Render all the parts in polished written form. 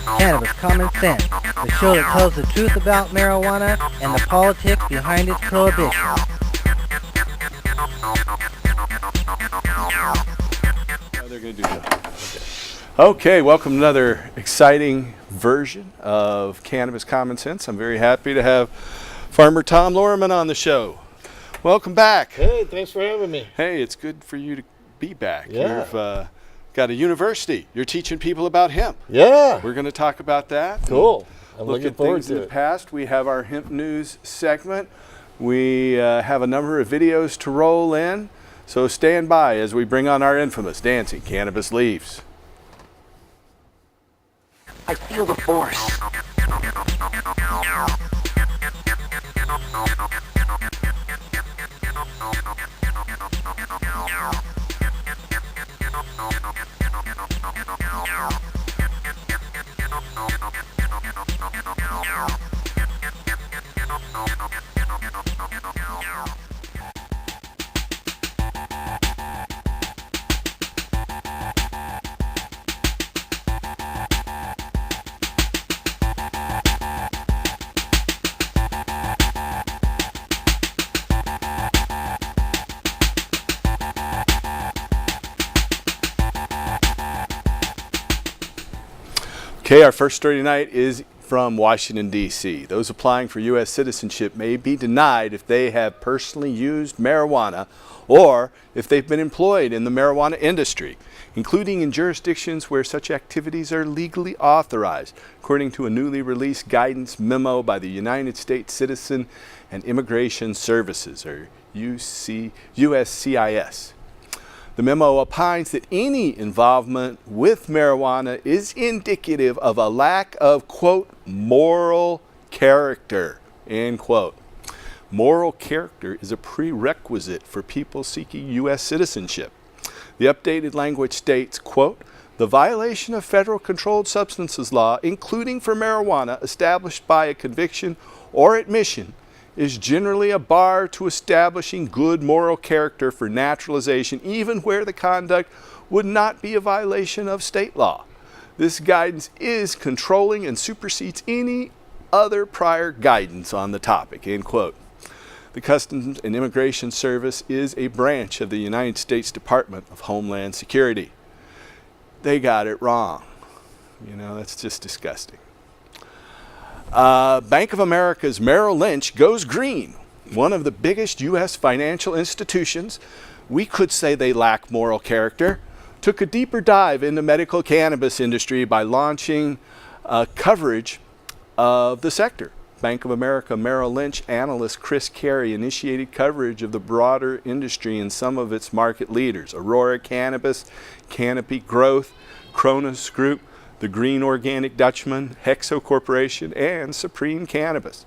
Cannabis Common Sense, the show that tells the truth about marijuana and the politics behind its prohibition. They're going to do that. Okay, welcome to another exciting version of Cannabis Common Sense. I'm very happy to have Farmer Tom Lorman on the show. Welcome back. Hey, thanks for having me. Hey, it's good for you to be back. Yeah. You've got a university. You're teaching people about hemp. Yeah. We're going to talk about that. Cool. I'm Look looking at forward things to in the it. past. We have our hemp news segment. We have a number of videos to roll in. So stand by as we bring on our infamous dancing cannabis leaves. I feel the force. Okay, our first story tonight is from Washington, D.C. Those applying for U.S. citizenship may be denied if they have personally used marijuana or if they've been employed in the marijuana industry, including in jurisdictions where such activities are legally authorized, according to a newly released guidance memo by the United States Citizen and Immigration Services, or USCIS. The memo opines that any involvement with marijuana is indicative of a lack of, quote, moral character, end quote. Moral character is a prerequisite for people seeking U.S. citizenship. The updated language states, quote, the violation of federal controlled substances law, including for marijuana, established by a conviction or admission, is generally a bar to establishing good moral character for naturalization, even where the conduct would not be a violation of state law. This guidance is controlling and supersedes any other prior guidance on the topic, end quote. The Customs and Immigration Service is a branch of the United States Department of Homeland Security. They got it wrong. You know, that's just disgusting. Bank of America's Merrill Lynch goes green. One of the biggest U.S. financial institutions, we could say they lack moral character, took a deeper dive in the medical cannabis industry by launching coverage of the sector. Bank of America Merrill Lynch analyst Chris Carey initiated coverage of the broader industry and some of its market leaders: Aurora Cannabis, Canopy Growth, Cronus Group, the Green Organic Dutchman, Hexo Corporation, and Supreme Cannabis.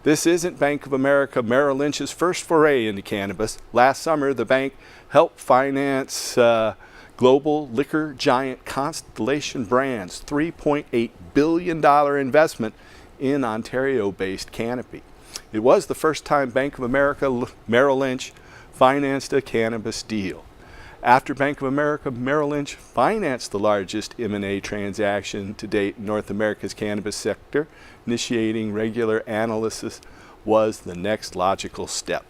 This isn't Bank of America Merrill Lynch's first foray into cannabis. Last summer, the bank helped finance global liquor giant Constellation Brands' $3.8 billion investment in Ontario-based Canopy. It was the first time Bank of America Merrill Lynch financed a cannabis deal. After Bank of America Merrill Lynch financed the largest M&A transaction to date in North America's cannabis sector, initiating regular analysis was the next logical step.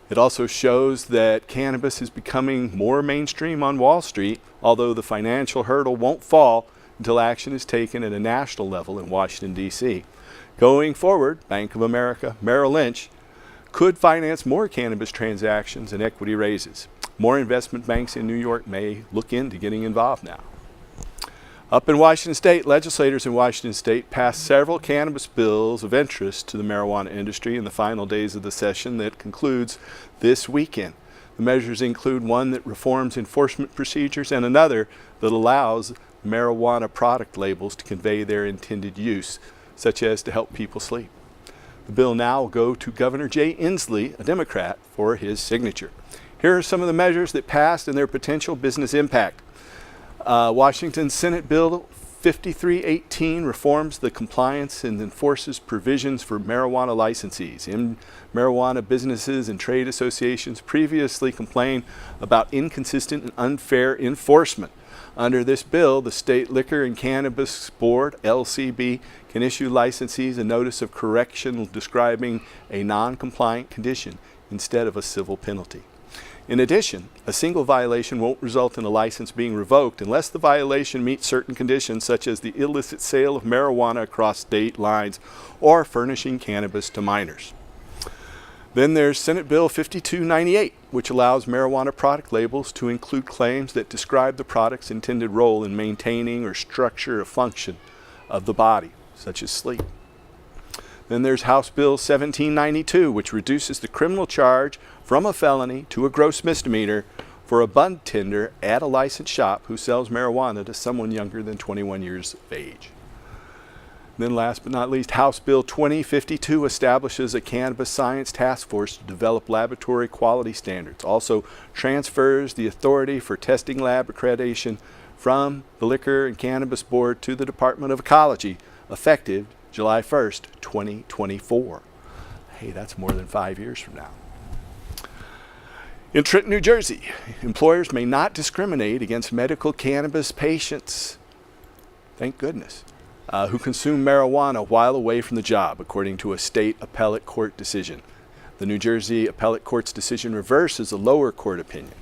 It also shows that cannabis is becoming more mainstream on Wall Street, although the financial hurdle won't fall until action is taken at a national level in Washington, D.C. Going forward, Bank of America Merrill Lynch could finance more cannabis transactions and equity raises. More investment banks in New York may look into getting involved now. Up in Washington State, legislators in Washington State passed several cannabis bills of interest to the marijuana industry in the final days of the session that concludes this weekend. The measures include one that reforms enforcement procedures and another that allows marijuana product labels to convey their intended use, such as to help people sleep. The bill now will go to Governor Jay Inslee, a Democrat, for his signature. Here are some of the measures that passed and their potential business impact. Washington Senate Bill 5318 reforms the compliance and enforces provisions for marijuana licensees. Marijuana businesses and trade associations previously complained about inconsistent and unfair enforcement. Under this bill, the State Liquor and Cannabis Board, LCB, can issue licensees a notice of correction describing a non-compliant condition instead of a civil penalty. In addition, a single violation won't result in a license being revoked unless the violation meets certain conditions such as the illicit sale of marijuana across state lines or furnishing cannabis to minors. Then there's Senate Bill 5298, which allows marijuana product labels to include claims that describe the product's intended role in maintaining or structure a function of the body, such as sleep. Then there's House Bill 1792, which reduces the criminal charge from a felony to a gross misdemeanor for a bud tender at a licensed shop who sells marijuana to someone younger than 21 years of age. Then last but not least, House Bill 2052 establishes a cannabis science task force to develop laboratory quality standards. Also transfers the authority for testing lab accreditation from the Liquor and Cannabis Board to the Department of Ecology, effective July 1st, 2024. Hey, that's more than 5 years from now. In Trenton, New Jersey, employers may not discriminate against medical cannabis patients, thank goodness, who consume marijuana while away from the job, according to a state appellate court decision. The New Jersey appellate court's decision reverses a lower court opinion.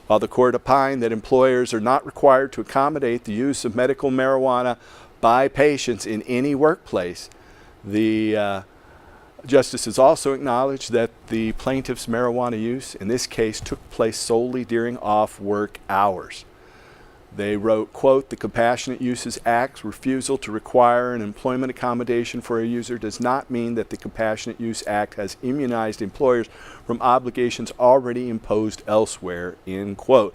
While the court opined that employers are not required to accommodate the use of medical marijuana by patients in any workplace, the justices also acknowledged that the plaintiff's marijuana use in this case took place solely during off-work hours. They wrote, quote, "The Compassionate Uses Act's refusal to require an employment accommodation for a user does not mean that the Compassionate Use Act has immunized employers from obligations already imposed elsewhere," end quote.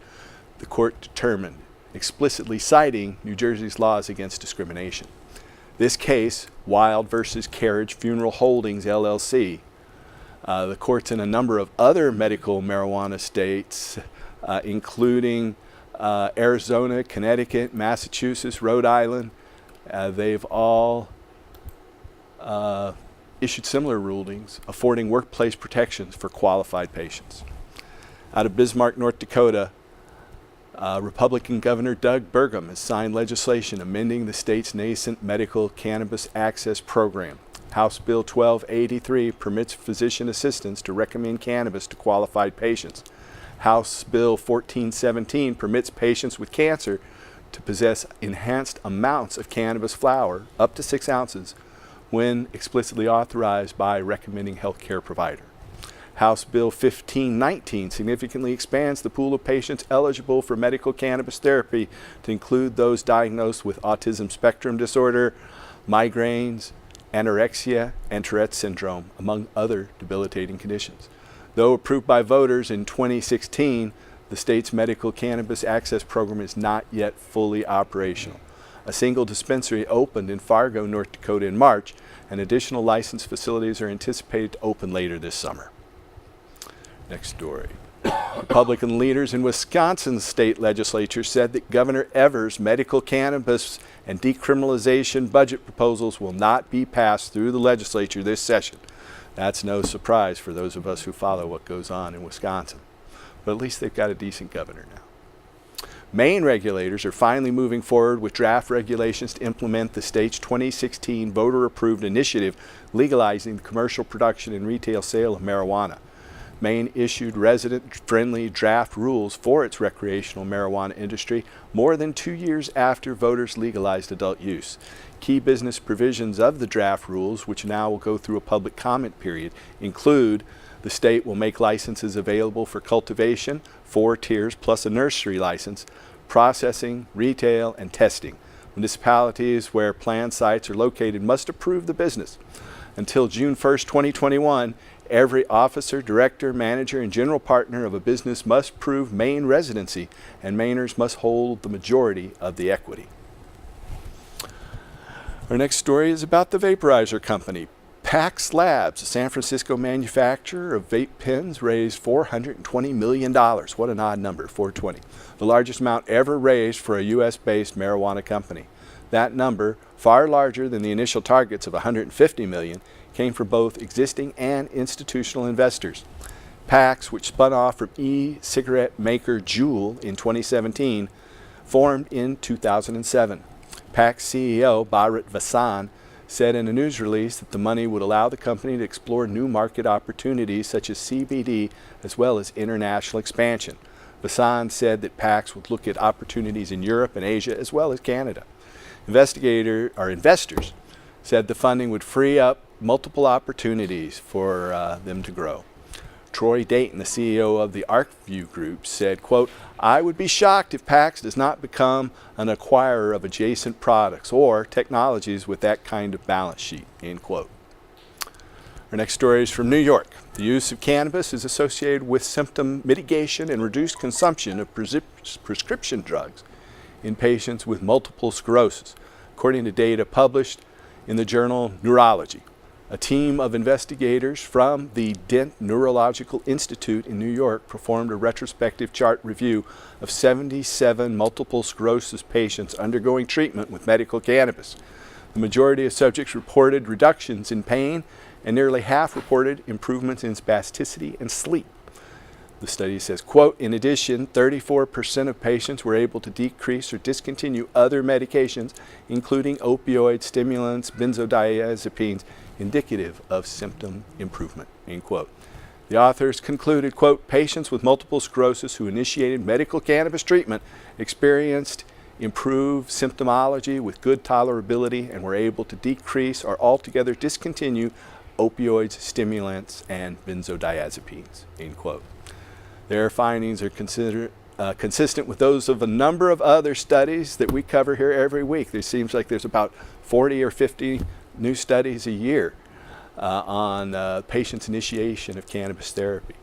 The court determined, explicitly citing New Jersey's laws against discrimination. This case, Wild versus Carriage Funeral Holdings, LLC, the courts in a number of other medical marijuana states, including Arizona, Connecticut, Massachusetts, Rhode Island, they've all issued similar rulings affording workplace protections for qualified patients. Out of Bismarck, North Dakota, Republican Governor Doug Burgum has signed legislation amending the state's nascent medical cannabis access program. House Bill 1283 permits physician assistants to recommend cannabis to qualified patients. House Bill 1417 permits patients with cancer to possess enhanced amounts of cannabis flower, up to 6 ounces, when explicitly authorized by a recommending healthcare provider. House Bill 1519 significantly expands the pool of patients eligible for medical cannabis therapy to include those diagnosed with autism spectrum disorder, migraines, anorexia, and Tourette's syndrome, among other debilitating conditions. Though approved by voters in 2016, the state's medical cannabis access program is not yet fully operational. A single dispensary opened in Fargo, North Dakota in March, and additional licensed facilities are anticipated to open later this summer. Next story. Republican leaders in Wisconsin's state legislature said that Governor Evers' medical cannabis and decriminalization budget proposals will not be passed through the legislature this session. That's no surprise for those of us who follow what goes on in Wisconsin. But at least they've got a decent governor now. Maine regulators are finally moving forward with draft regulations to implement the state's 2016 voter-approved initiative legalizing the commercial production and retail sale of marijuana. Maine issued resident-friendly draft rules for its recreational marijuana industry more than 2 years after voters legalized adult use. Key business provisions of the draft rules, which now will go through a public comment period, include the state will make licenses available for cultivation, 4 tiers plus a nursery license, processing, retail, and testing. Municipalities where planned sites are located must approve the business. Until June 1st, 2021, every officer, director, manager, and general partner of a business must prove Maine residency, and Mainers must hold the majority of the equity. Our next story is about the vaporizer company. Pax Labs, a San Francisco manufacturer of vape pens, raised $420 million. What an odd number, 420. The largest amount ever raised for a U.S.-based marijuana company. That number, far larger than the initial targets of $150 million, came from both existing and institutional investors. Pax, which spun off from e-cigarette maker Juul in 2017, formed in 2007. PAC's CEO, Bharat Vasan, said in a news release that the money would allow the company to explore new market opportunities such as CBD as well as international expansion. Vasan said that PACs would look at opportunities in Europe and Asia as well as Canada. Investors said the funding would free up multiple opportunities for them to grow. Troy Dayton, the CEO of the ArcView Group, said, quote, "I would be shocked if PAX does not become an acquirer of adjacent products or technologies with that kind of balance sheet," end quote. Our next story is from New York. The use of cannabis is associated with symptom mitigation and reduced consumption of prescription drugs in patients with multiple sclerosis, according to data published in the journal Neurology. A team of investigators from the Dent Neurological Institute in New York performed a retrospective chart review of 77 multiple sclerosis patients undergoing treatment with medical cannabis. The majority of subjects reported reductions in pain, and nearly half reported improvements in spasticity and sleep. The study says, quote, "In addition, 34% of patients were able to decrease or discontinue other medications, including opioids, stimulants, benzodiazepines, indicative of symptom improvement," end quote. The authors concluded, quote, "Patients with multiple sclerosis who initiated medical cannabis treatment experienced improved symptomology with good tolerability and were able to decrease or altogether discontinue opioids, stimulants, and benzodiazepines," end quote. Their findings are consistent with those of a number of other studies that we cover here every week. There seems like there's about 40 or 50 new studies a year on patients' initiation of cannabis therapy.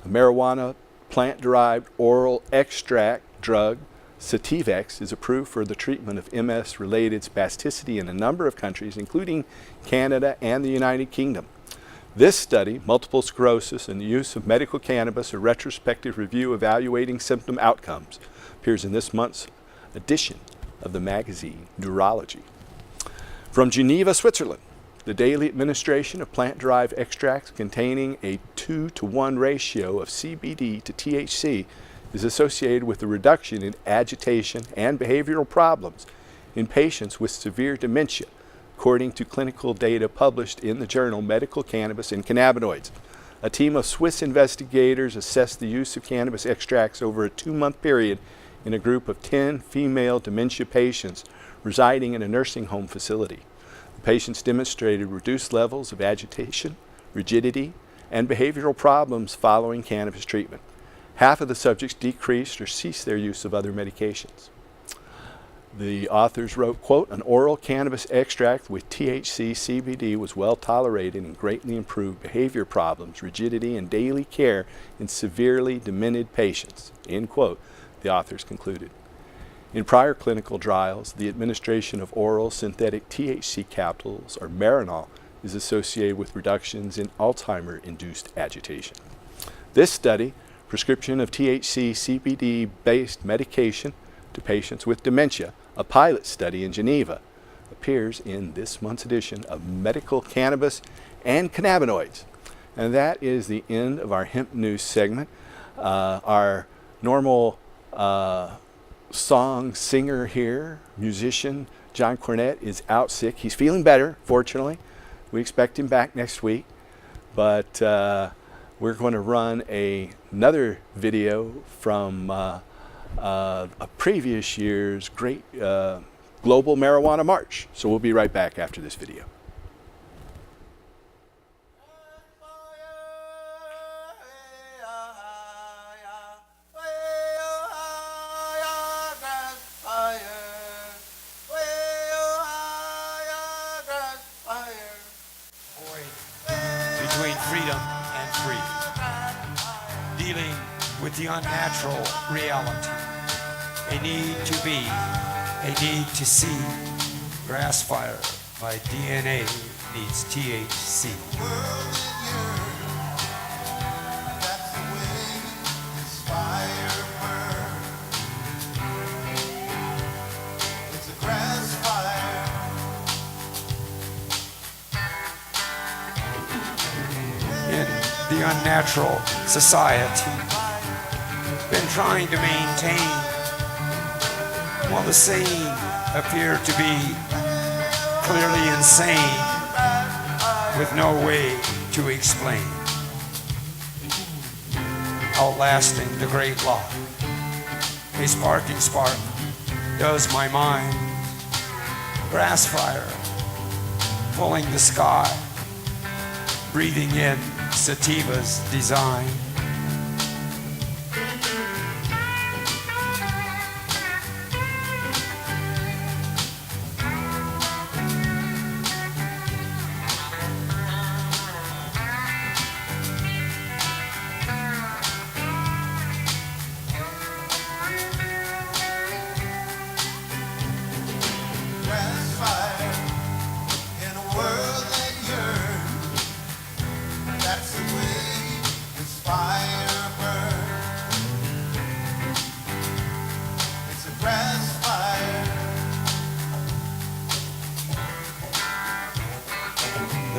A marijuana plant-derived oral extract drug, Sativex, is approved for the treatment of MS-related spasticity in a number of countries, including Canada and the United Kingdom. This study, Multiple Sclerosis and the Use of Medical Cannabis, a retrospective review evaluating symptom outcomes, appears in this month's edition of the magazine Neurology. From Geneva, Switzerland, the daily administration of plant-derived extracts containing a 2-to-1 ratio of CBD to THC is associated with a reduction in agitation and behavioral problems in patients with severe dementia, according to clinical data published in the journal Medical Cannabis and Cannabinoids. A team of Swiss investigators assessed the use of cannabis extracts over a 2-month period in a group of 10 female dementia patients residing in a nursing home facility. The patients demonstrated reduced levels of agitation, rigidity, and behavioral problems following cannabis treatment. Half of the subjects decreased or ceased their use of other medications. The authors wrote, quote, "An oral cannabis extract with THC CBD was well tolerated and greatly improved behavior problems, rigidity, and daily care in severely demented patients," end quote, the authors concluded. In prior clinical trials, the administration of oral synthetic THC capsules, or Marinol, is associated with reductions in Alzheimer-induced agitation. This study, prescription of THC CBD-based medication to patients with dementia, a pilot study in Geneva, appears in this month's edition of Medical Cannabis and Cannabinoids. And that is the end of our hemp news segment. Our normal song singer here, musician, John Cornette, is out sick. He's feeling better, fortunately. We expect him back next week. But we're going to run another video from a previous year's great global marijuana march. So we'll be right back after this video. Between freedom and free, dealing with the unnatural reality, a need to be, a need to see. Grass fire, my DNA needs THC. The unnatural society, been trying to maintain Well, the scene appeared to be clearly insane, with no way to explain, outlasting the great law. A sparking spark does my mind, grass fire, pulling the sky, breathing in sativa's design.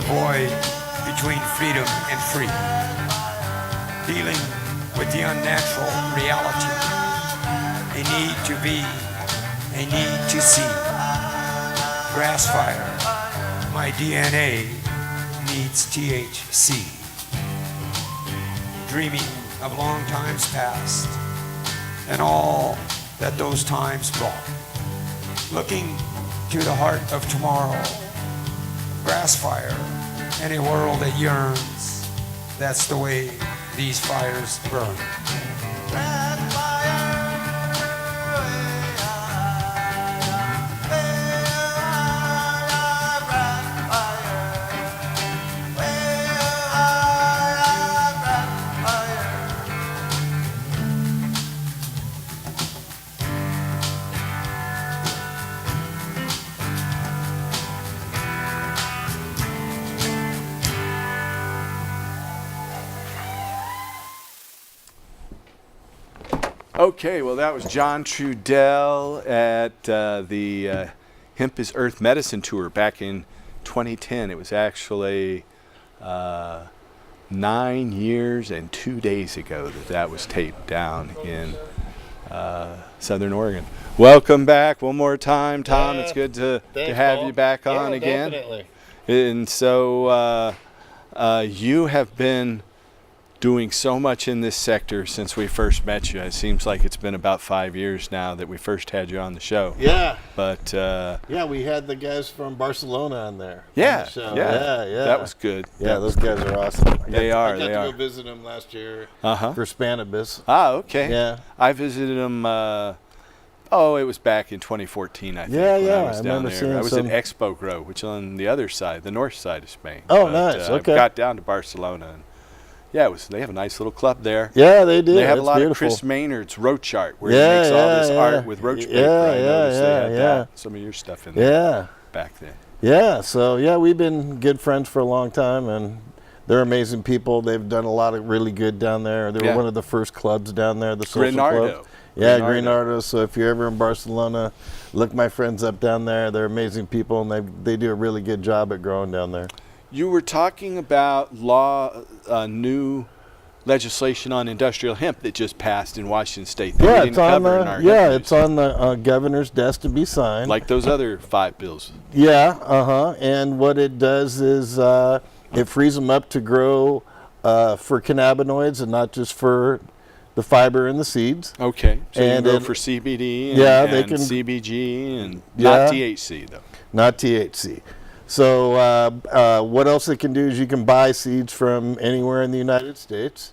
Void between freedom and free, dealing with the unnatural reality, a need to be, a need to see, grass fire, my DNA needs THC, dreaming of long times past and all that those times brought, looking to the heart of tomorrow, grass fire, and a world that yearns. That's the way these fires burn. Okay, well, that was John Trudell at the Hemp is Earth Medicine Tour back in 2010. It was actually 9 years and 2 days ago that was taped down in Southern Oregon. Welcome back one more time, Tom. It's good to have you back on again. Definitely. And so you have been doing so much in this sector since we first met you. It seems like it's been about 5 years now that we first had you on the show. Yeah. But yeah, we had the guys from Barcelona on there. Yeah, On the yeah, yeah. that was good. Yeah, those guys are awesome. They are. I got to go visit them last year for Cannabis. Ah, okay. Yeah. I visited them. It was back in 2014, I think. Yeah, when yeah. I was down there. I was some... at Expo Grow, which is on the other side, the north side of Spain. Oh, nice. Okay. I got down to Barcelona. And yeah, they have a nice little club there. Yeah, they do. They have a lot beautiful. of Chris Maynard's roach art, where he makes all this art with roach paper. I noticed they had that, some of your stuff in there back then. Yeah, so yeah, we've been good friends for a long time, and they're amazing people. They've done a lot of really good down there. They were one of the first clubs down there, the social club. Yeah, Grenardo. So if you're ever in Barcelona, look my friends up down there. They're amazing people, and they do a really good job at growing down there. You were talking about new legislation on industrial hemp that just passed in Washington State. That it's on the governor's desk to be signed. Like those other 5 bills. Yeah, And what it does is it frees them up to grow for cannabinoids and not just for the fiber and the seeds. Okay, so you can grow for CBD and, they can, CBG and not THC though. Not THC. So what else it can do is you can buy seeds from anywhere in the United States.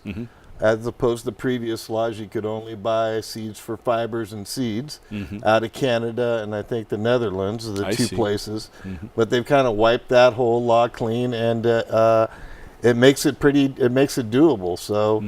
As opposed to previous laws, you could only buy seeds for fibers and seeds out of Canada and I think the Netherlands are the two places. But they've kind of wiped that whole law clean, and it makes it doable. So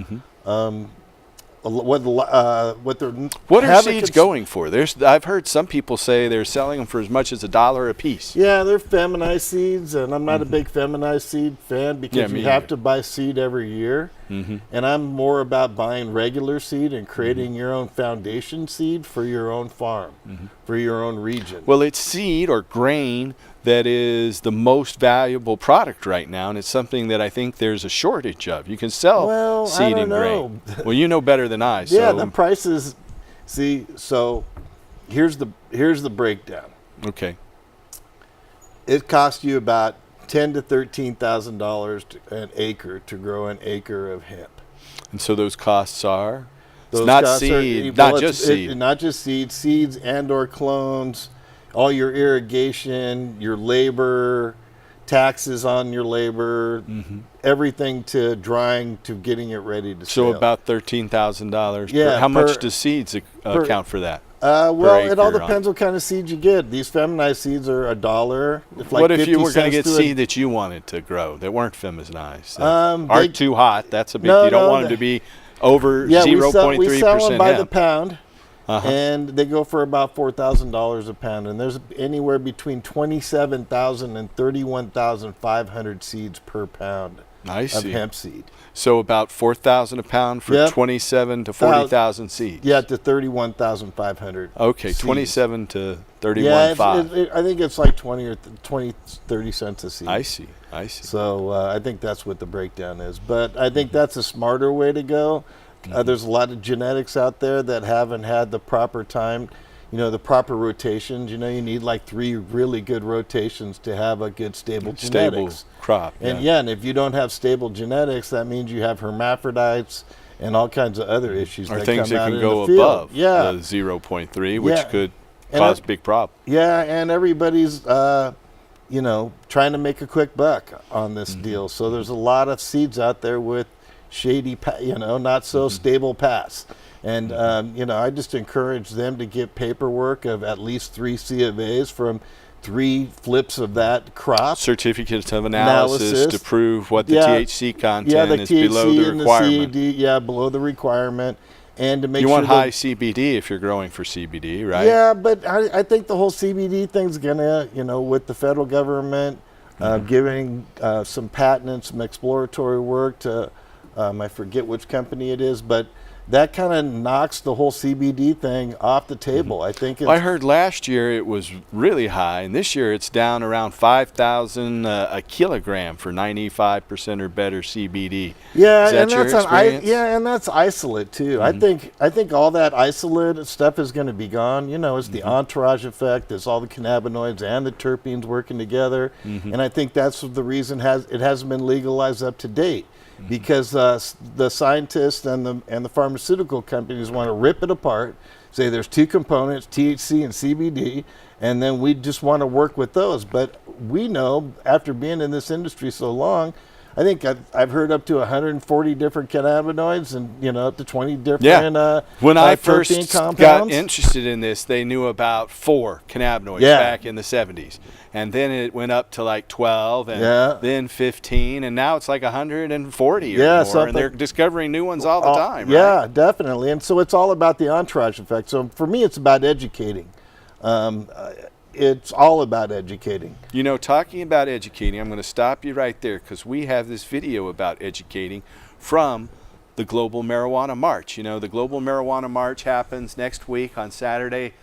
what are seeds going for? I've heard some people say they're selling them for as much as $1 a piece. Yeah, they're feminized seeds, and I'm not a big feminized seed fan because you have to buy seed every year. And I'm more about buying regular seed and creating your own foundation seed for your own farm, for your own region. Well, it's seed or grain that is the most valuable product right now, and it's something that I think there's a shortage of. You can sell seed and grain. Well, you know better than I. Yeah, the prices. See, so here's the breakdown. Okay. It costs you about $10,000 to $13,000 an acre to grow an acre of hemp. And so those costs are? Those It's not costs seed, well, not just seed. Not just seeds and or clones, all your irrigation, your labor, taxes on your labor, everything to drying to getting it ready to So sale. about $13,000. Yeah, How much does seeds account for that? Well, it all acre depends what kind of seeds you get. These feminized seeds are $1. What if you were going to get seed that you wanted to grow that weren't feminized? Aren't too hot. That's a big. You don't want them to be over 0.3%. We sell them by the hemp. pound, and they go for about $4,000 a pound. And there's anywhere between 27,000 and 31,500 seeds per pound I of see. hemp seed. So about 4,000 a pound for Yep. 27 to 40,000 seeds. Yeah, to 31,500. Okay, seeds. 27 to Yeah, 31.5. I think it's like 30 cents a seed. I see. So I think that's what the breakdown is. But I think that's a smarter way to go. There's a lot of genetics out there that haven't had the proper time, the proper rotations. You need like 3 really good rotations to have a good stable genetics. Crop. And if you don't have stable genetics, that means you have hermaphrodites and all kinds of other issues Or that things come that out can in go the field. above Yeah. the 0.3, which Yeah. could And cause big problems. Yeah, and everybody's, trying to make a quick buck on this deal. So there's a lot of seeds out there with shady, not so stable paths. And, I just encourage them to get paperwork of at least 3 C of A's from 3 flips of that crop. Certificates of analysis to prove what the THC content the is THC below the and requirement. The CBD, below the requirement. And to make You sure want high CBD if you're growing for CBD, right? Yeah, but I think the whole CBD thing's gonna, with the federal government giving some patent and some exploratory work to, I forget which company it is, but that kind of knocks the whole CBD thing off the table. I think. I heard last year it was really high, and this year it's down around 5,000 a kilogram for 95% or better CBD. Yeah, Is that and your that's experience? and that's isolate too. I think all that isolate stuff is going to be gone. It's the entourage effect. There's all the cannabinoids and the terpenes working together, and I think that's the reason it hasn't been legalized up to date. Because the scientists and the pharmaceutical companies want to rip it apart, say there's 2 components, THC and CBD, and then we just want to work with those. But we know, after being in this industry so long, I think I've heard up to 140 different cannabinoids and up to 20 different When I protein first compounds. got interested in this, they knew about 4 cannabinoids back in the 70s. And then it went up to like 12 and then 15 and now it's like 140 or more and they're discovering new ones all the time, right? Yeah, definitely. And so it's all about the entourage effect. So for me it's about educating. It's all about educating. Talking about educating, I'm going to stop you right there because we have this video about educating from the Global Marijuana March. The Global Marijuana March happens next week on Saturday,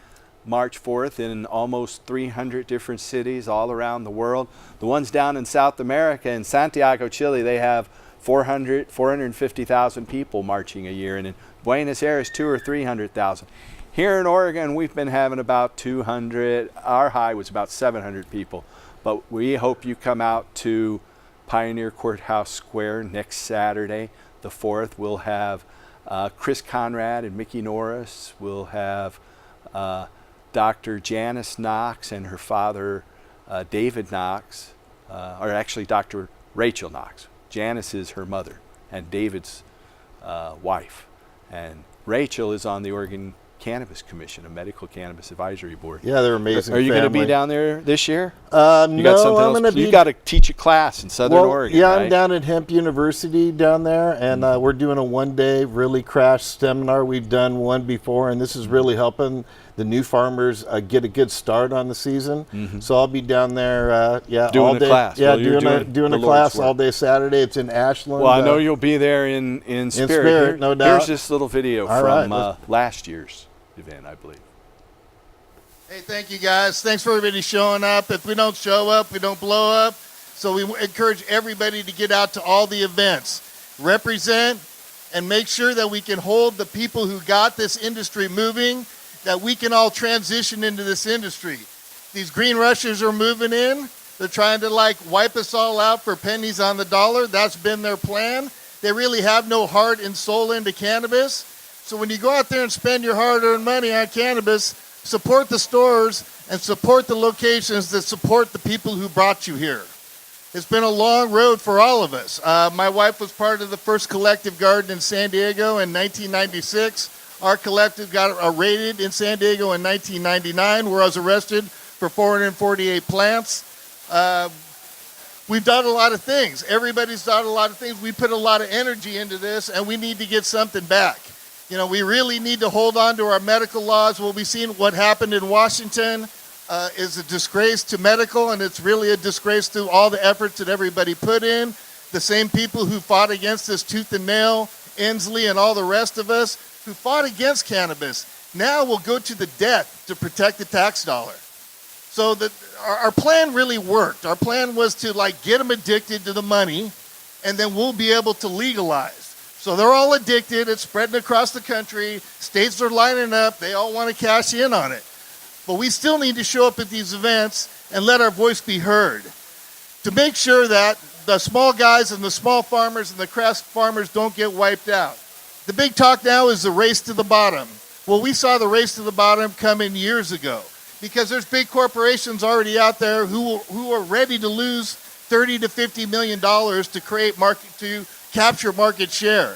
March 4th in almost 300 different cities all around the world. The ones down in South America, in Santiago, Chile, they have 450,000 people marching a year, and in Buenos Aires, 200,000 or 300,000. Here in Oregon, we've been having about 200. Our high was about 700 people. But we hope you come out to Pioneer Courthouse Square next Saturday, the 4th. We'll have Chris Conrad and Mickey Norris. We'll have Dr. Janice Knox and her father, David Knox, or actually Dr. Rachel Knox. Janice is her mother and David's wife. And Rachel is on the Oregon Cannabis Commission, a medical cannabis advisory board. Yeah, they're amazing. Are you going to be family. down there this year? No, I'm going to be. You got to teach a class in Southern Oregon. Yeah, right? I'm down at Hemp University down there, and we're doing a 1-day really crash seminar. We've done one before, and this is really helping the new farmers get a good start on the season. So I'll be down there, doing all day. a class. Yeah, Well, doing a class all day Saturday. It's in Ashland. Well, I know you'll be there in spirit. Spirit, no doubt. Here's this little video from last year's event, I believe. Hey, thank you guys. Thanks for everybody showing up. If we don't show up, we don't blow up. So we encourage everybody to get out to all the events, represent, and make sure that we can hold the people who got this industry moving that we can all transition into this industry. These green rushers are moving in. They're trying to like wipe us all out for pennies on the dollar. That's been their plan. They really have no heart and soul into cannabis. So when you go out there and spend your hard-earned money on cannabis, support the stores and support the locations that support the people who brought you here. It's been a long road for all of us. My wife was part of the first collective garden in San Diego in 1996. Our collective got raided in San Diego in 1999, where I was arrested for 448 plants. We've done a lot of things. Everybody's done a lot of things. We put a lot of energy into this, and we need to get something back. You know, we really need to hold on to our medical laws. We'll be seeing what happened in Washington is a disgrace to medical, and it's really a disgrace to all the efforts that everybody put in. The same people who fought against this tooth and nail, Inslee and all the rest of us, who fought against cannabis, now will go to the death to protect the tax dollar. So our plan really worked. Our plan was to like get them addicted to the money, and then we'll be able to legalize. So they're all addicted. It's spreading across the country. States are lining up. They all want to cash in on it. But we still need to show up at these events and let our voice be heard to make sure that the small guys and the small farmers and the craft farmers don't get wiped out. The big talk now is the race to the bottom. Well, we saw the race to the bottom come in years ago because there's big corporations already out there who are ready to lose $30 to $50 million to capture market share.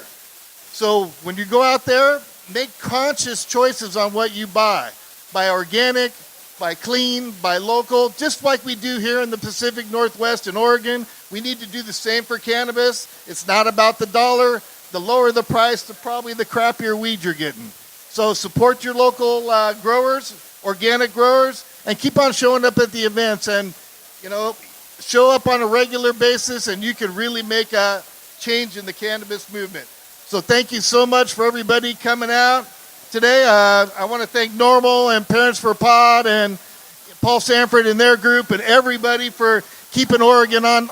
So when you go out there, make conscious choices on what you buy. Buy organic, buy clean, buy local, just like we do here in the Pacific Northwest in Oregon. We need to do the same for cannabis. It's not about the dollar. The lower the price, the probably the crappier weed you're getting. So support your local growers, organic growers, and keep on showing up at the events. And, you know, show up on a regular basis, and you can really make a change in the cannabis movement. So thank you so much for everybody coming out today. I want to thank Normal and Parents for Pod and Paul Sanford and their group and everybody for keeping Oregon on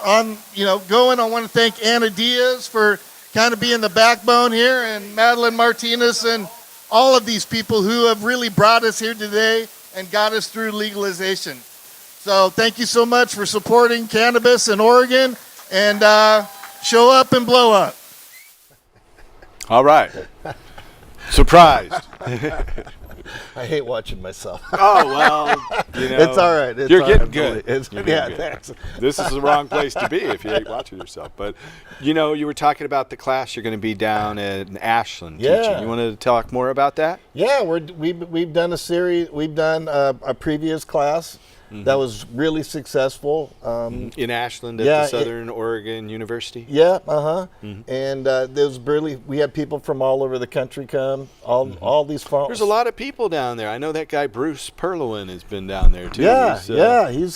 going. I want to thank Anna Diaz for kind of being the backbone here, and Madeline Martinez and all of these people who have really brought us here today and got us through legalization. So thank you so much for supporting cannabis in Oregon, and show up and blow up. All right. Surprised. I hate watching myself. Oh, well, it's all right. You're getting good. You're getting good. Thanks. This is the wrong place to be if you hate watching yourself. But, you were talking about the class you're going to be down in Ashland teaching. You want to talk more about that? Yeah, we've done a series. We've done a previous class that was really successful. In Ashland at the Southern Oregon University? Yeah, And we had people from all over the country come, all these farms. There's a lot of people down there. I know that guy Bruce Perlowin has been down there too.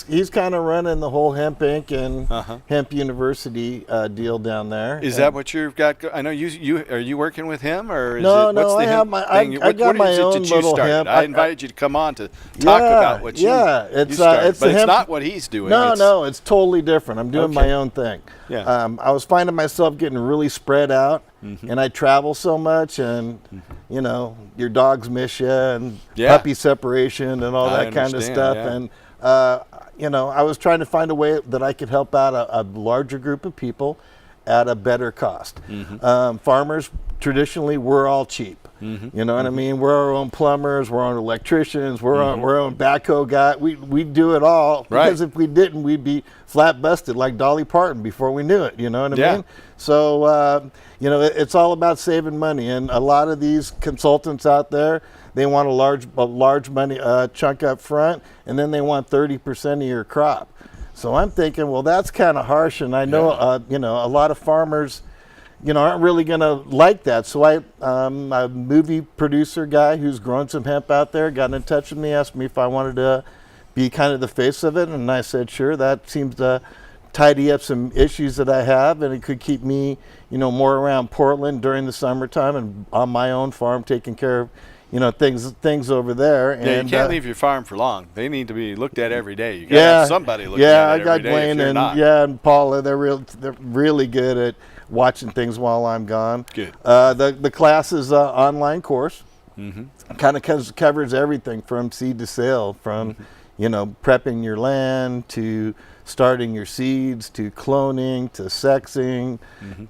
He's kind of running the whole Hemp Inc. and Hemp University deal down there. Is that what you've got? I know you are you working with him, or is no? I have my I got my own little hemp. I invited you to come on to talk about what you it's but it's not what he's doing. No, it's totally different. I'm doing my own thing. Yeah. I was finding myself getting really spread out, and I travel so much, and your dogs miss you, and puppy separation, and all that kind of stuff. Yeah. And I was trying to find a way that I could help out a larger group of people at a better cost. Farmers traditionally we're all cheap. You know what I mean? We're our own plumbers, we're our own electricians, we're our own backhoe guy. We do it all because if we didn't, we'd be flat busted like Dolly Parton before we knew it. You know what I mean? So it's all about saving money, and a lot of these consultants out there, they want a large money chunk up front, and then they want 30% of your crop. So I'm thinking, well, that's kind of harsh, and I know a lot of farmers aren't really going to like that. So a movie producer guy who's grown some hemp out there got in touch with me, asked me if I wanted to be kind of the face of it. And I said, sure, that seems to tidy up some issues that I have. And it could keep me, more around Portland during the summertime and on my own farm taking care of, things over there. Yeah, you can't leave your farm for long. They need to be looked at every day. You got to have somebody looking at it every day. Yeah, I got Glenn and Paula. They're really good at watching things while I'm gone. Good. The class is an online course. Kind of covers everything from seed to sale, from prepping your land to starting your seeds to cloning to sexing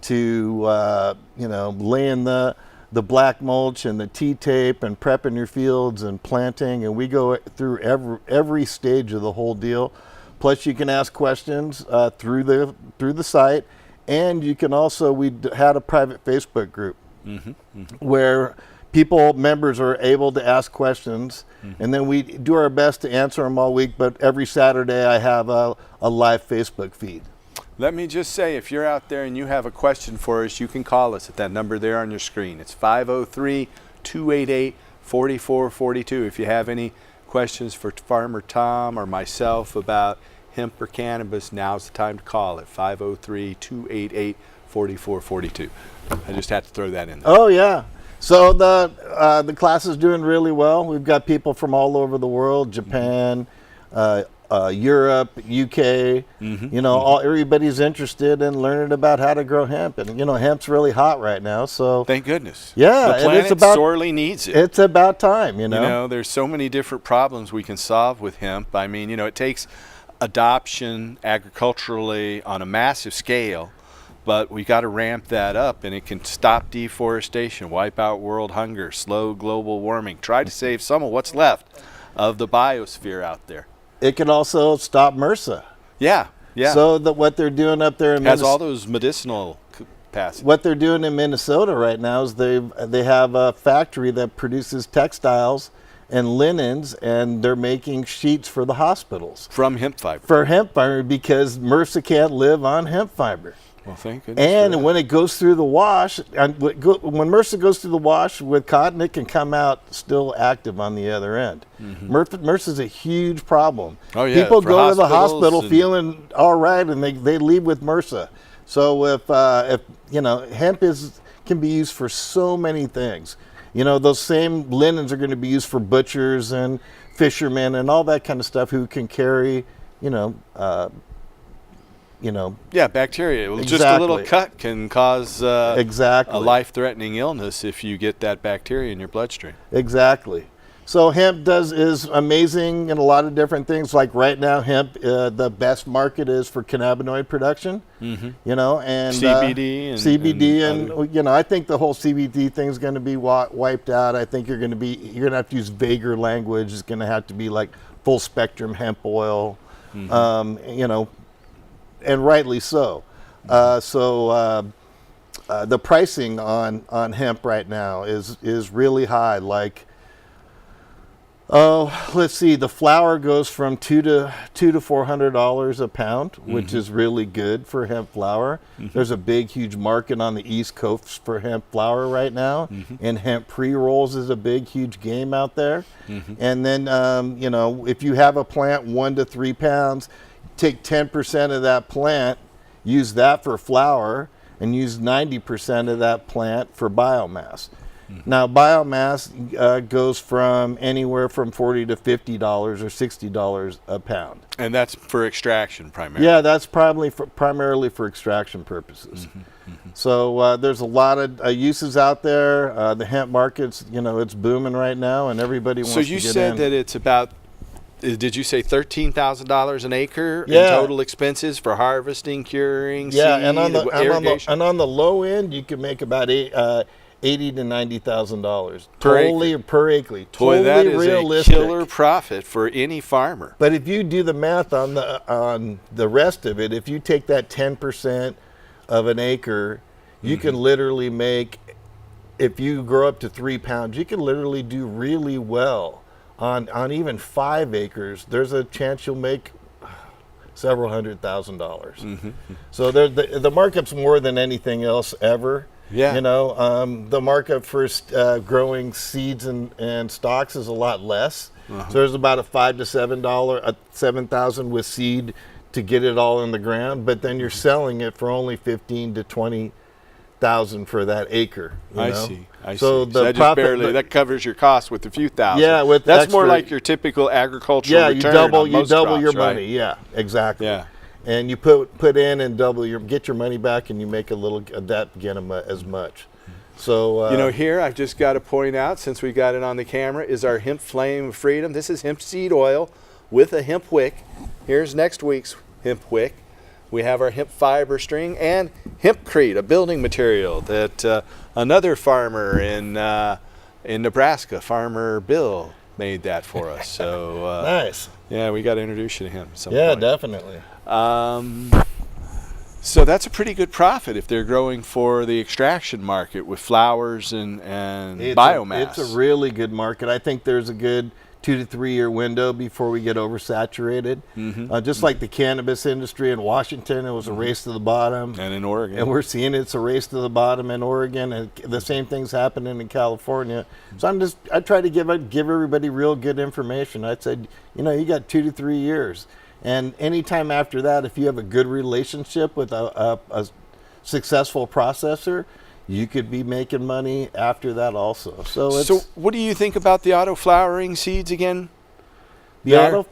to laying the black mulch and the T-tape and prepping your fields and planting, and we go through every stage of the whole deal. Plus you can ask questions through the site, and you can also, we had a private Facebook group where members are able to ask questions, and then we do our best to answer them all week, but every Saturday I have a live Facebook feed. Let me just say, if you're out there and you have a question for us, you can call us at that number there on your screen. It's 503-288-4442. If you have any questions for Farmer Tom or myself about hemp or cannabis, now's the time to call at 503-288-4442. I just had to throw that in there. Oh yeah. So the class is doing really well. We've got people from all over the world, Japan, Europe, UK. Everybody's interested in learning about how to grow hemp, and hemp's really hot right now. So thank goodness. Yeah, the planet sorely needs it. It's about time. There's so many different problems we can solve with hemp. I mean, it takes adoption agriculturally on a massive scale, but we got to ramp that up, and it can stop deforestation, wipe out world hunger, slow global warming, try to save some of what's left of the biosphere out there. It can also stop MRSA. Yeah. So what they're doing up there in has all those medicinal capacity. What they're doing in Minnesota right now is they have a factory that produces textiles and linens, and they're making sheets for the hospitors. From hemp fiber. For hemp fiber, because MRSA can't live on hemp fiber. Well, thank goodness. And when it goes through the wash, when MRSA goes through the wash with cotton, it can come out still active on the other end. MRSA is a huge problem. Oh yeah. People go to the hospital feeling all right, and they leave with MRSA. So if hemp can be used for so many things. Those same linens are going to be used for butchers and fishermen and all that kind of stuff who can carry, Yeah, bacteria. Well, just a little cut can cause a life-threatening illness if you get that bacteria in your bloodstream. Exactly. So hemp is amazing in a lot of different things. Like right now, hemp, the best market is for cannabinoid production. And CBD and I think the whole CBD thing is going to be wiped out. I think you're going to have to use vaguer language. It's going to have to be like full spectrum hemp oil. And rightly so. The pricing on hemp right now is really high. Like, let's see, the flower goes from $200 to $400 a pound, which is really good for hemp flower. There's a big, huge market on the East Coast for hemp flower right now, and hemp pre-rolls is a big, huge game out there. And then, if you have a plant 1 to 3 pounds, take 10% of that plant, use that for flour, and use 90% of that plant for biomass. Now, biomass goes from anywhere from $40 to $50 or $60 a pound. And that's for extraction primarily. Yeah, that's primarily for extraction purposes. So there's a lot of uses out there. The hemp market's, it's booming right now, and everybody wants to get in. So you said that it's about, did you say $13,000 an acre in total expenses for harvesting, curing, seed, irrigation? And on the low end, you can make about $80,000 to $90,000 per acre. Totally Boy, that is realistic. A killer profit for any farmer. But if you do the math on the rest of it, if you take that 10% of an acre, you can literally make, if you grow up to 3 pounds, you can literally do really well. On even 5 acres, there's a chance you'll make several $100,000. So the markup's more than anything else ever. Yeah. The markup for growing seeds and stalks is a lot less. So there's about a $5 to $7,000 with seed to get it all in the ground, but then you're selling it for only $15,000 to $20,000 for that acre. I see. So that just barely that covers your cost with a few thousand. Yeah, that's more like your typical agricultural return. You double crops, your right? money. Yeah, exactly. Yeah. And you put in and get your money back, and you make a little that again as much. So You know, here I've just got to point out, since we got it on the camera, is our hemp flame of freedom. This is hemp seed oil with a hemp wick. Here's next week's hemp wick. We have our hemp fiber string and hempcrete, a building material that another farmer in Nebraska, Farmer Bill, made that for us. So nice. yeah, we got to introduce you to him. At some Yeah, point. definitely. So that's a pretty good profit if they're growing for the extraction market with flowers and biomass. It's a really good market. I think there's a good 2 to 3 year window before we get oversaturated. Just like the cannabis industry in Washington, it was a race to the bottom. And in Oregon. And we're seeing it's a race to the bottom in Oregon, and the same thing's happening in California. So I try to give everybody real good information. I said, you know, you got 2 to 3 years. And anytime after that, if you have a good relationship with a successful processor, you could be making money after that also. So what do you think about the auto flowering seeds again? What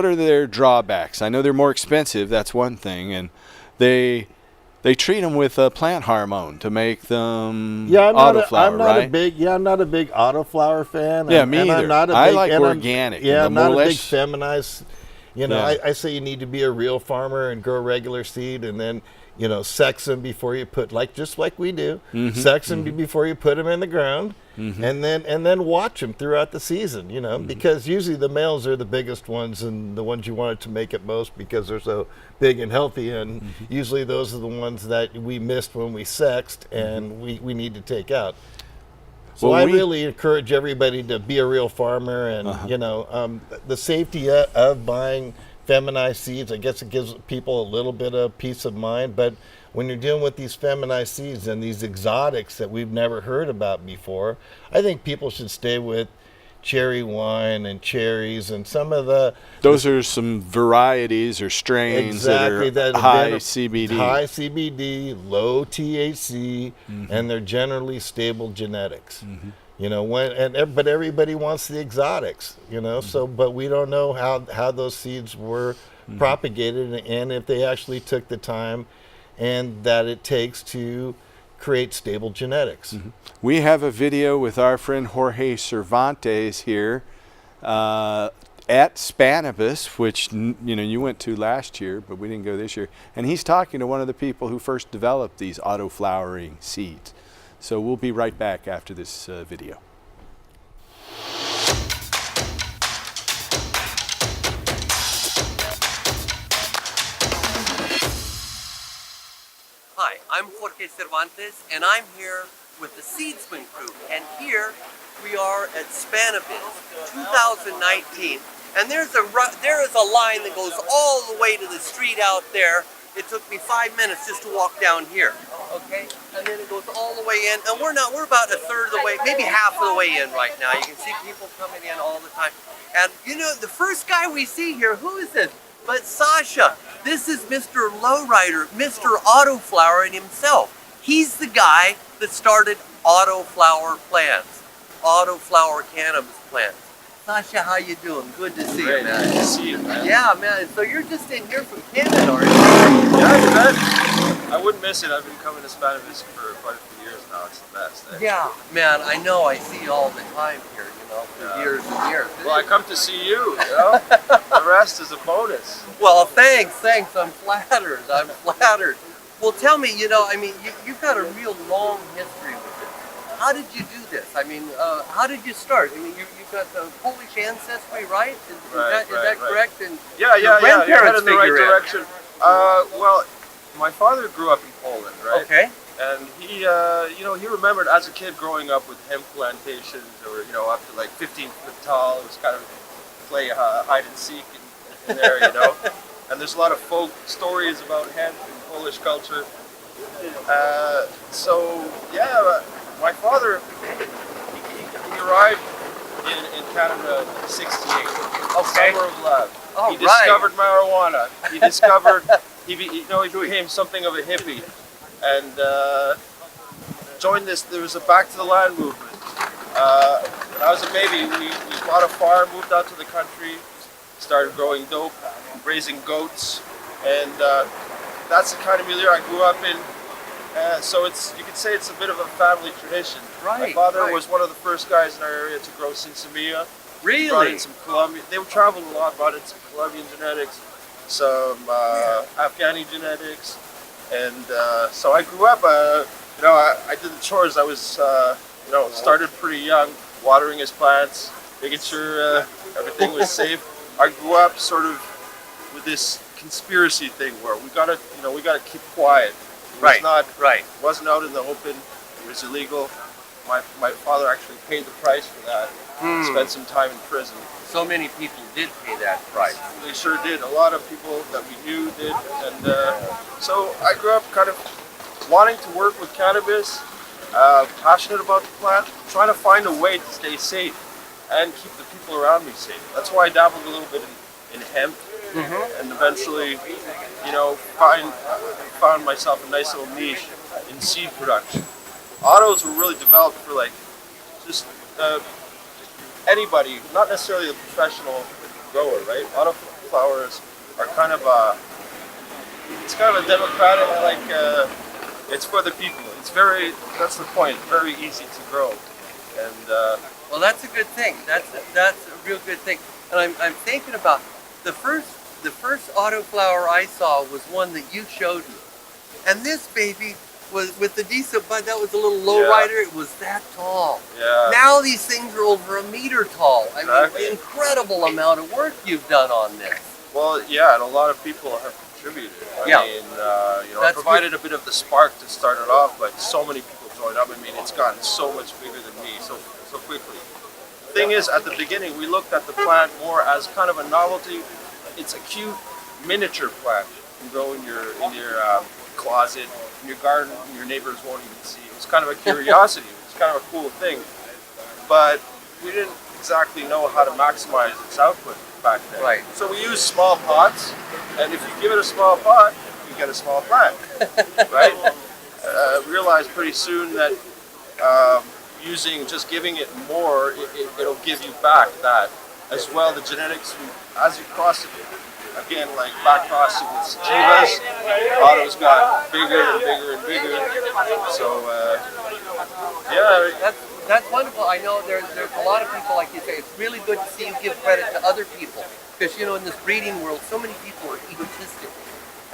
are their drawbacks? I know they're more expensive. That's one thing, and they treat them with a plant hormone to make them autoflower, right? I'm not a big autoflower fan. Yeah, me either. I like organic. I'm not a big feminized. You know, I say you need to be a real farmer and grow regular seed, and then, you know, sex them before you put, just like we do, sex them before you put them in the ground, and then watch them throughout the season. You know, because usually the males are the biggest ones and the ones you want to make it most because they're so big and healthy, and usually those are the ones that we missed when we sexed and we need to take out. So I really encourage everybody to be a real farmer, and you know, the safety of buying feminized seeds, I guess it gives people a little bit of peace of mind. But when you're dealing with these feminized seeds and these exotics that we've never heard about before, I think people should stay with cherry wine and cherries and some of those are some varieties or strains that are high CBD. High CBD, low THC, and they're generally stable genetics. You know, but everybody wants the exotics, you know, but we don't know how those seeds were propagated and if they actually took the time and that it takes to create stable genetics. We have a video with our friend Jorge Cervantes here at Cannabis, which you know you went to last year, but we didn't go this year. And he's talking to one of the people who first developed these auto flowering seeds. So we'll be right back after this video. Hi, I'm Jorge Cervantes, and I'm here with the Seedsman crew. And here we are at Cannabis 2019. And there is a line that goes all the way to the street out there. It took me 5 minutes just to walk down here. Okay, and then it goes all the way in, and we're about a third of the way, maybe half of the way in right now. You can see people coming in all the time. And you know, the first guy we see here, who is this? But Sasha. This is Mr. Lowrider, Mr. Autoflower himself. He's the guy that started Autoflower plants, Autoflower cannabis plants. Sasha, how you doing? Good to see you, man. Good to see you, man. Yeah, man. So you're just in here from Canada, aren't you? Yeah, you bet. I wouldn't miss it. I've been coming to Cannabis for quite a few years now. It's the best. Yeah, man. I know. I see you all the time here, you know, for years and years. Well, I come to see you, you know. The rest is a bonus. Well, thanks. I'm flattered. Well, tell me, you know, I mean, you've got a real long history with this. How did you do this? I mean, how did you start? I mean, you've got the Polish ancestry, right? Is that correct? And yeah. You're headed in the right figure direction. Well, my father grew up in Poland, right? Okay. And he, you know, he remembered as a kid growing up with hemp plantations that were, you know, up to like 15 foot tall. It was kind of play hide and seek in there, you know. And there's a lot of folk stories about hemp and Polish culture. So yeah, my father, he arrived in Canada in '68. Okay. Summer of love. All he discovered marijuana. He discovered, he became something of a hippie, and joined this. There was a Back to the Land movement. When I was a baby, we bought a farm, moved out to the country, started growing dope, raising goats, and that's the kind of milieu I grew up in. So you could say it's a bit of a family tradition. Right, My father right. was one of the first guys in our area to grow sinsemilla. Really? Brought in some Colombian. They traveled a lot. Brought in some Colombian genetics, some Afghani genetics, and so I grew up. I did the chores. I was, started pretty young, watering his plants, making sure everything was safe. I grew up sort of with this conspiracy thing where we gotta keep quiet. It was Right. It wasn't out in the open. It was illegal. My father actually paid the price for that. Spent some time in prison. So many people did pay that price. They sure did. A lot of people that we knew did, and so I grew up kind of wanting to work with cannabis, passionate about the plant, trying to find a way to stay safe and keep the people around me safe. That's why I dabbled a little bit in hemp, and eventually, found myself a nice little niche in seed production. Autos were really developed for just anybody, not necessarily a professional grower, right? Auto flowers are kind of it's kind of a democratic, it's for the people. That's the point, very easy to grow. And Well, that's a good thing. That's a real good thing. And I'm thinking about the first autoflower I saw was one that you showed me, and this baby was with the decent bud. That was a little lowrider. It was that tall. Yeah. Now these things are over a meter tall. Exactly. I mean, incredible amount of work you've done on this. well, yeah, and a lot of people have contributed. I provided a bit of the spark to start it off, but so many people joined up. I mean, it's gotten so much bigger than me so quickly. The thing is, at the beginning, we looked at the plant more as kind of a novelty. It's a cute miniature plant you can grow in your closet, in your garden. Your neighbors won't even see. It was kind of a curiosity. It was kind of a cool thing, but we didn't exactly know how to maximize its output back then. Right. So we used small pots, and if you give it a small pot, you get a small plant, right? Realized pretty soon that giving it more, it'll give you back that as well. The genetics, as you cross it, again, like back crossing with sativas, autos got bigger and bigger and bigger. So That's wonderful. I know there's a lot of people, like you say, it's really good to see you give credit to other people. Because, in this breeding world, so many people are egotistic.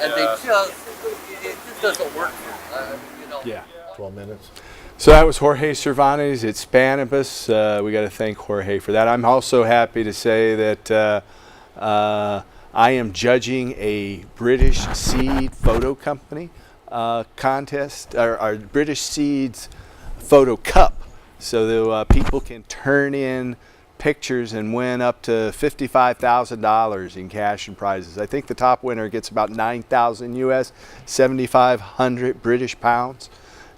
And it just doesn't work for them. Yeah. 12 minutes. So that was Jorge Cervantes at Cannabis. We got to thank Jorge for that. I'm also happy to say that I am judging a British seed photo company contest, or British Seeds photo cup. So the people can turn in pictures and win up to $55,000 in cash and prizes. I think the top winner gets about 9,000 US, 7,500 British pounds.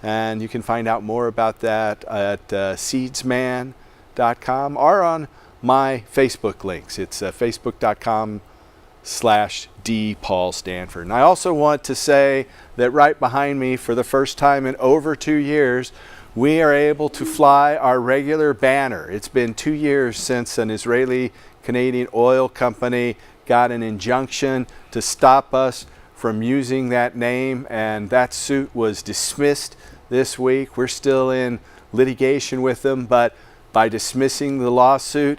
And you can find out more about that at seedsman.com or on my Facebook links. It's facebook.com/DPaulStanford. And I also want to say that right behind me, for the first time in over 2 years, we are able to fly our regular banner. It's been 2 years since an Israeli-Canadian oil company got an injunction to stop us from using that name, and that suit was dismissed this week. We're still in litigation with them, but by dismissing the lawsuit,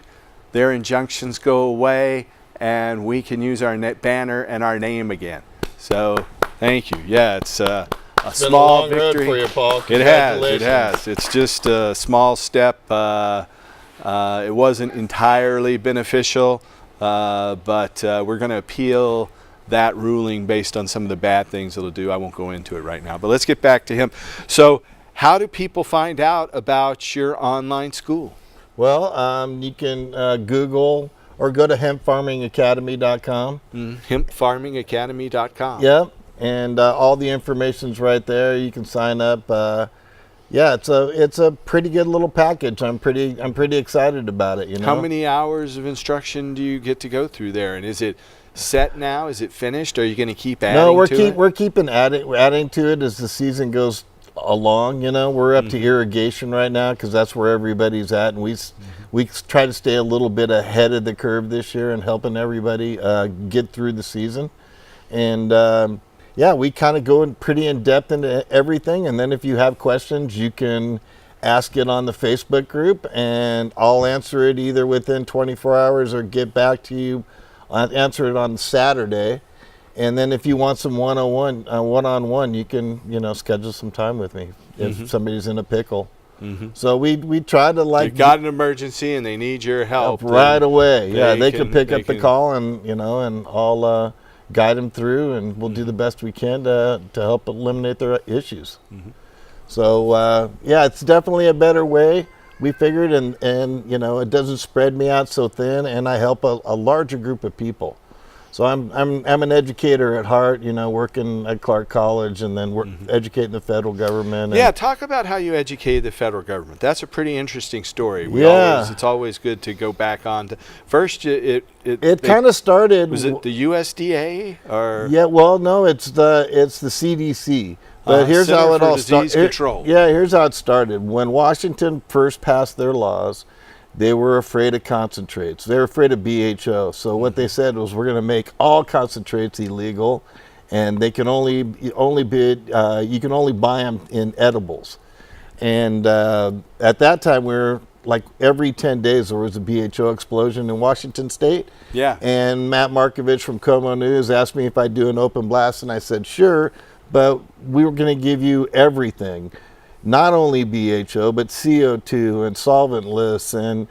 their injunctions go away and we can use our banner and our name again. So thank you. Yeah, it's a small been a long victory. road for you, Paul. It has. It's just a small step. It wasn't entirely beneficial, but we're going to appeal that ruling based on some of the bad things it'll do. I won't go into it right now, but let's get back to him. So how do people find out about your online school? Well, you can Google or go to hempfarmingacademy.com. Hempfarmingacademy.com. Yep, and all the information's right there. You can sign up. It's a pretty good little package. I'm pretty excited about it. How many hours of instruction do you get to go through there, and is it set now? Is it finished? Or are you going to keep adding? No, to it? we're keeping adding to it as the season goes along. We're up to irrigation right now because that's where everybody's at, and we try to stay a little bit ahead of the curve this year and helping everybody get through the season. And yeah, we kind of go in pretty in depth into everything. And then if you have questions, you can ask it on the Facebook group, and I'll answer it either within 24 hours or get back to you, answer it on Saturday. And then if you want some one-on-one, you can, schedule some time with me if somebody's in a pickle. So we try to You got an emergency and they need your help right away. Yeah, they can pick up the can call, and and I'll guide them through, and we'll do the best we can to help eliminate their issues. So yeah, it's definitely a better way, we figured, and it doesn't spread me out so thin, and I help a larger group of people. So I'm an educator at heart, working at Clark College, and then educating the federal government. Yeah, talk about how you educated the federal government. That's a pretty interesting story. It's always good to go back on to. First, it kind of started. Was it the USDA or? Yeah, well, no, it's the CDC. But here's Center how it for all Disease started. Control. Yeah, here's how it started. When Washington first passed their laws, they were afraid of concentrates. They were afraid of BHO. So what they said was, we're going to make all concentrates illegal, and they can only you can only buy them in edibles. And at that time, we were like every 10 days there was a BHO explosion in Washington State. Yeah. And Matt Markovich from Como News asked me if I'd do an open blast, and I said sure, but we were going to give you everything. Not only BHO, but CO2 and solvent lists and,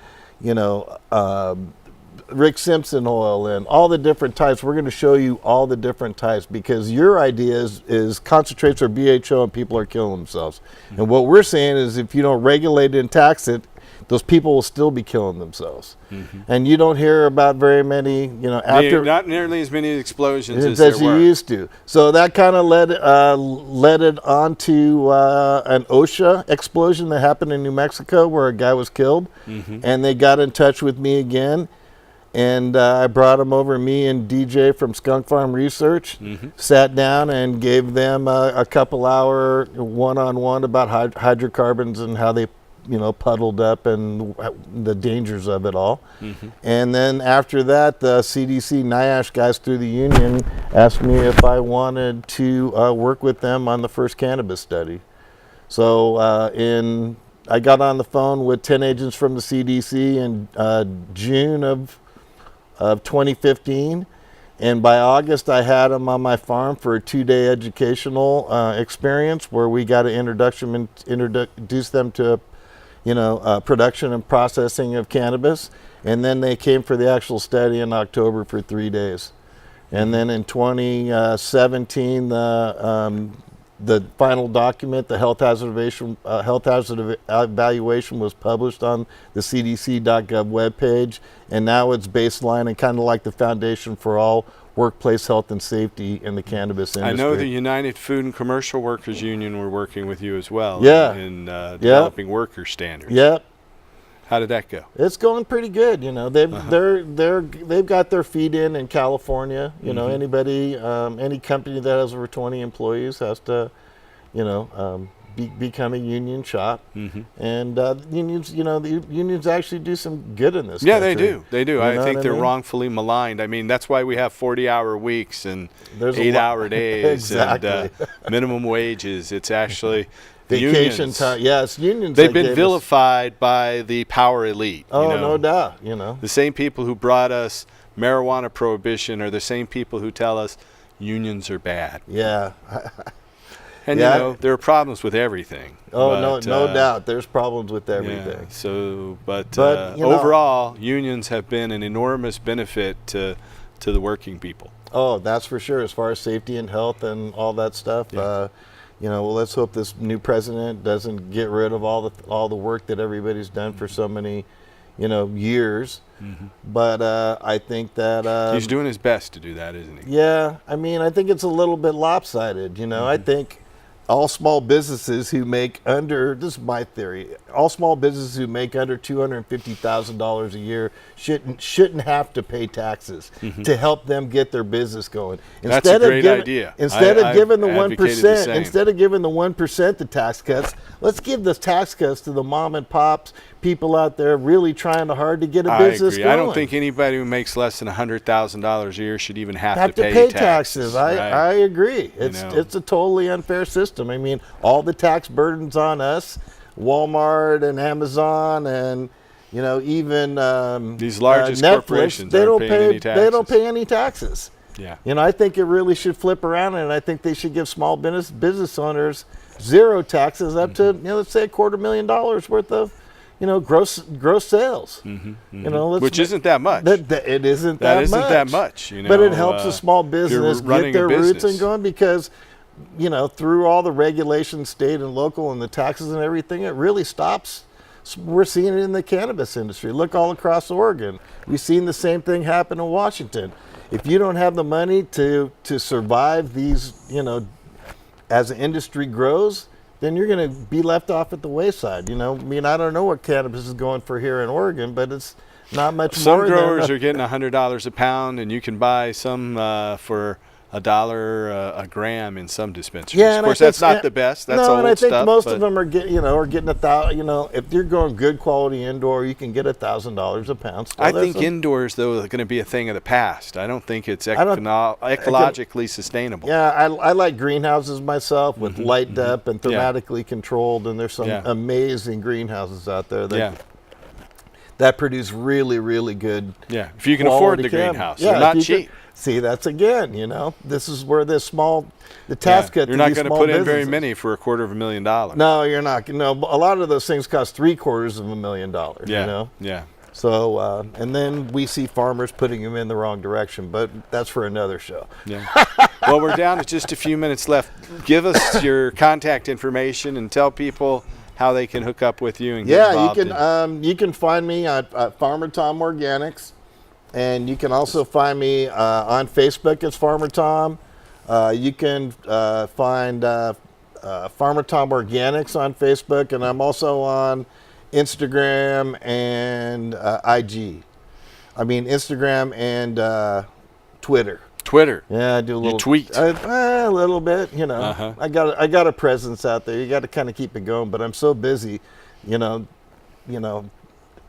Rick Simpson oil and all the different types. We're going to show you all the different types, because your idea is concentrates are BHO and people are killing themselves. And what we're saying is, if you don't regulate it and tax it, those people will still be killing themselves. And you don't hear about very many, after not nearly as many explosions as you used to. So that kind of led it on to an OSHA explosion that happened in New Mexico, where a guy was killed. And they got in touch with me again. And I brought him over, me and DJ from Skunk Farm Research, sat down and gave them a couple-hour one-on-one about hydrocarbons and how they puddled up and the dangers of it all. And then after that, the CDC NIOSH guys through the union asked me if I wanted to work with them on the first cannabis study. So I got on the phone with 10 agents from the CDC in June of 2015. And by August, I had them on my farm for a 2-day educational experience, where we got to introduce them to production and processing of cannabis. And then they came for the actual study in October for 3 days. And then in 2017, the final document, the health hazard evaluation, was published on the CDC.gov webpage. And now it's baseline and kind of like the foundation for all workplace health and safety in the cannabis industry. I know the United Food and Commercial Workers Union were working with you as well. Yeah. In developing worker standards. Yep. How did that go? It's going pretty good. They've got their feet in California. Anybody, any company that has over 20 employees has to, become a union shop. And unions, the unions actually do some good in this country. They do. I think they're wrongfully maligned. I mean, that's why we have 40-hour weeks and 8-hour days and minimum wages. It's actually vacation time. Yes, unions. They've been vilified by the power elite. No doubt. The same people who brought us marijuana prohibition are the same people who tell us unions are bad. Yeah. And there are problems with everything. No doubt. There's problems with everything. Yeah, so, but overall, unions have been an enormous benefit to the working people. Oh, that's for sure. As far as safety and health and all that stuff. Yeah. Let's hope this new president doesn't get rid of all the work that everybody's done for so many, years. But I think that he's doing his best to do that, isn't he? Yeah, I mean, I think it's a little bit lopsided. I think all small businesses who make under, this is my theory, all small businesses who make under $250,000 a year shouldn't have to pay taxes to help them get their business going. That's a great idea. Instead of giving the 1%, instead of giving the 1% the tax cuts, let's give the tax cuts to the mom and pops, people out there really trying hard to get a I business agree. going. I don't think anybody who makes less than $100,000 a year should even have to pay taxes. I right? agree. It's know. it's a totally unfair system. I mean, all the tax burdens on us, Walmart and Amazon and even These largest Netflix, corporations they aren't don't paying pay any taxes. they don't pay any taxes. Yeah. I think it really should flip around, and I think they should give small business owners zero taxes up to let's say $250,000 worth of gross sales. Which isn't that much. It isn't that much. That isn't that much. But it helps a small business running get their a roots business. and going because through all the regulations, state and local, and the taxes and everything, it really stops. We're seeing it in the cannabis industry. Look all across Oregon. We've seen the same thing happen in Washington. If you don't have the money to survive these, as the industry grows, then you're going to be left off at the wayside. I don't know what cannabis is going for here in Oregon, but it's not much Some more growers than are getting $100 a pound, and you can buy some for $1 a gram in some dispensaries. Yeah, of course, that's not the best. That's old and I think stuff, most but of them are getting $1,000. If you're going good quality indoor, you can get $1,000 a pound. Still, I think indoors, though, is going to be a thing of the past. I don't think it's ecologically sustainable. Yeah, I like greenhouses myself with light up and thermatically controlled, and there's some amazing greenhouses out there that produce really, really good. Yeah, if you can afford the greenhouse, they're not cheap. See, that's again, this is where the task cut. You're not going to put in very many for $250,000. No, you're not. No, a lot of those things cost $750,000. Yeah, yeah. So, and then we see farmers putting them in the wrong direction, but that's for another show. Yeah. Well, we're down to just a few minutes left. Give us your contact information and tell people how they can hook up with you and get involved. You can find me at Farmer Tom Organics. And you can also find me on Facebook as Farmer Tom. You can find Farmer Tom Organics on Facebook, and I'm also on Instagram and IG. I mean Instagram and Twitter. Twitter. Yeah, I do a little. You tweet. A little bit, I got a presence out there. You got to kind of keep it going, but I'm so busy,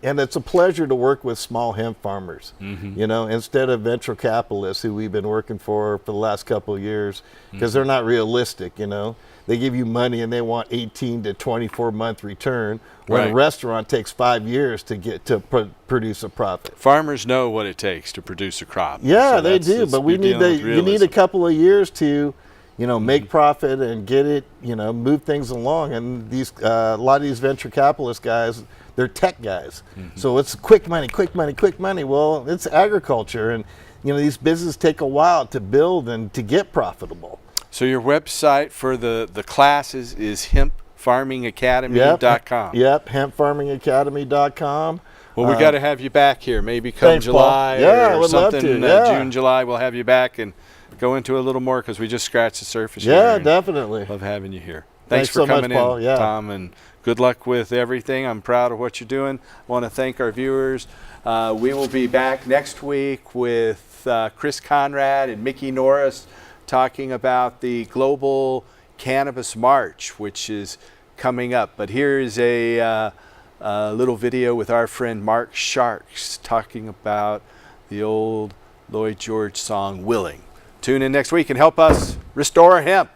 and it's a pleasure to work with small hemp farmers, instead of venture capitalists who we've been working for the last couple of years, because they're not realistic, They give you money and they want 18 to 24 month return, when a restaurant takes 5 years to get to produce a profit. Farmers know what it takes to produce a crop. Yeah, so they do, but you need a couple of years to make profit and get it, move things along. And a lot of these venture capitalist guys, they're tech guys. So it's quick money. Well, it's agriculture, and these businesses take a while to build and to get profitable. So your website for the classes is hempfarmingacademy.com. Yep, hempfarmingacademy.com. Well, we got to have you back here. Maybe come July or something. June, July, we'll have you back and go into a little more, because we just scratched the surface here. Yeah, definitely. Love having you here. Thanks for so coming much, Paul. in, Tom, and good luck with everything. I'm proud of what you're doing. I want to thank our viewers. We will be back next week with Chris Conrad and Mickey Norris talking about the Global Cannabis March, which is coming up. But here is a little video with our friend Mark Sharks talking about the old Lloyd George song, Willing. Tune in next week and help us restore hemp.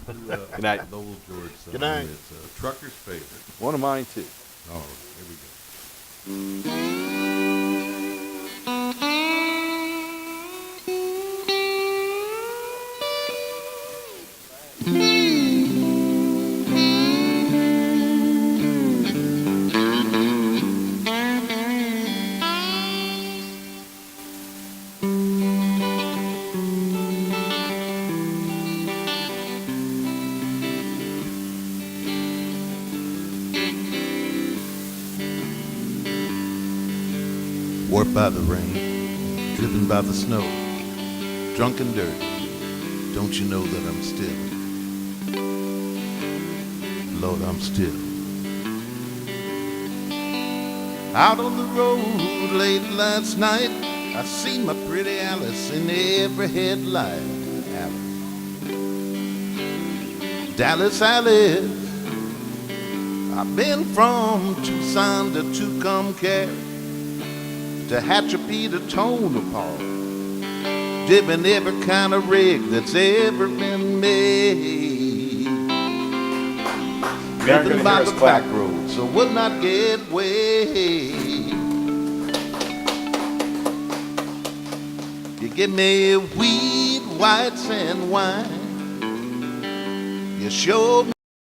Good night. The old George song. Good night. It's a trucker's favorite. One of mine, too. Oh, here we go. Warped by the rain, driven by the snow, drunk and dirty, don't you know that I'm still, Lord, I'm still. Out on the road late last night, I seen my pretty Alice in every headlight. Alice, Dallas Alice, I've been from Tucson to Tucumcari, to Hatchapee to Tonopah, dipping every kind of rig that's ever been made. Living by the back road, so would not get weighed. You give me weed, whites, and wine. You show me